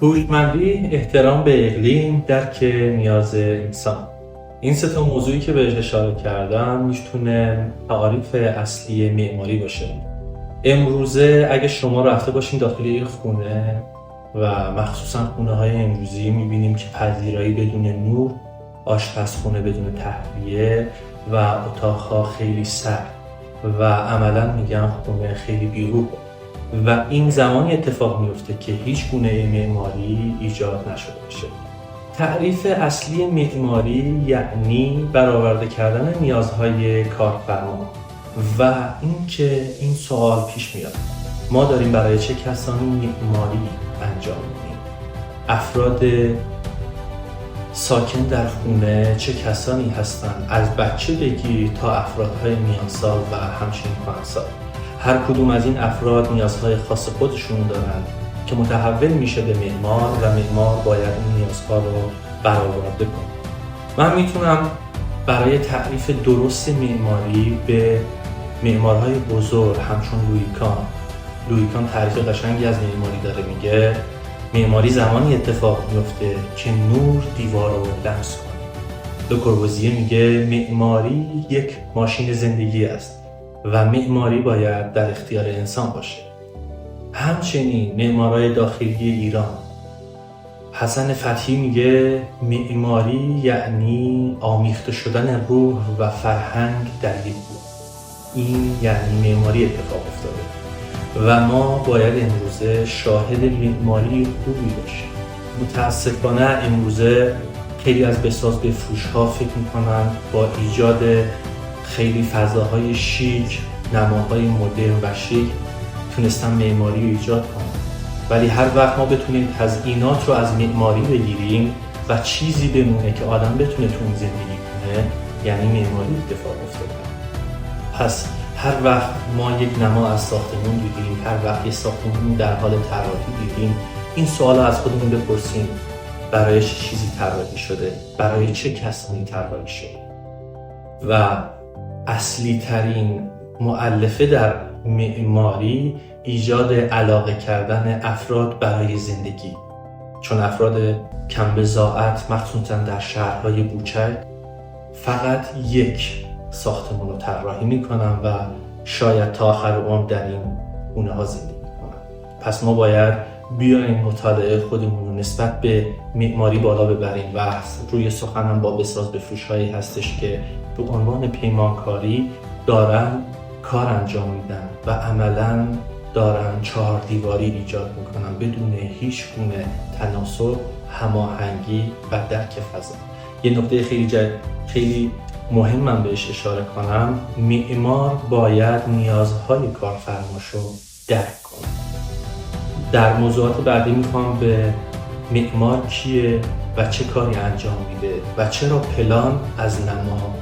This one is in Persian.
هوشمندی، احترام به اقلیم، درک نیاز انسان. این سه تا موضوعی که بهش اشاره کردم میتونه تعاریف اصلی معماری باشه. امروزه اگه شما رفته باشین داخل یک خونه و مخصوصا خونه های امروزی میبینیم که پذیرایی بدون نور، آشپزخونه بدون تهویه و اتاقها خیلی سرد و عملا میگم خونه خیلی بیروح. و این زمانی اتفاق میفته که هیچ گونه معماری ایجاد نشده باشه. تعریف اصلی معماری یعنی برآورده کردن نیازهای کارفرما و اینکه این سوال پیش میاد: ما داریم برای چه کسانی معماری انجام میدیم؟ افراد ساکن در خونه چه کسانی هستند؟ از بچه بگیر تا افرادهای میانسال و همچنین کهنسال. هر کدوم از این افراد نیازهای خاص خودشون دارن که متحول میشه به معمار و معمار باید این نیازها رو برآورده کنه. من میتونم برای تعریف درست معماری به معمارهای بزرگ همچون لویی کان تعریف قشنگی از معماری داره. میگه معماری زمانی اتفاق میفته که نور دیوار رو لمس کنه. لو کوربوزیه میگه معماری یک ماشین زندگی است و معماری باید در اختیار انسان باشه. همچنین معمارای داخلی ایران، حسن فتحی میگه معماری یعنی آمیخته شدن روح و فرهنگ در یک گروه. این یعنی معماری اتفاق افتاده و ما باید امروزه شاهد معماری خوبی باشیم. متاسفانه امروزه خیلی از بسازبفروش‌ها فکر میکنن با ایجاد خیلی فضاهای شیک، نماهای مدرن و شیک تونستن معماری رو ایجاد کنن، ولی هر وقت ما بتونیم تزیینات رو از معماری بگیریم و چیزی بمونه که آدم بتونه تو اون زندگی کنه، یعنی معماری اتفاق افتاده. پس هر وقت ما یک نما از ساختمون دیدیم، هر وقت یک ساختمون در حال طراحی دیدیم، این سوال از خودمون بپرسیم: برای چه چیزی طراحی شده؟ برای چه کسانی طراحی شده؟ و اصلی ترین مؤلفه در معماری ایجاد علاقه کردن افراد برای زندگی، چون افراد کم بضاعت مخصوصا در شهرهای کوچک فقط یک ساختمان رو طراحی میکنن و شاید تا آخر عمر در این خونه ها زندگی کنن. پس ما باید بیایم مطالعه خودمون رو نسبت به معماری بالا ببریم و روی سخنم با بسازبفروش‌هایی هستش که به عنوان پیمانکاری دارن کار انجام میدن و عملاً دارن چهار دیواری ایجاد میکنن بدون هیچ گونه تناسب، هماهنگی و درک فضا. یه نکته خیلی مهمم بهش اشاره کنم: معمار باید نیازهای کارفرماشو درک کنه. در موضوعات بعدی میخوام به معمار کیه و چه کاری انجام میده و چرا پلان از نما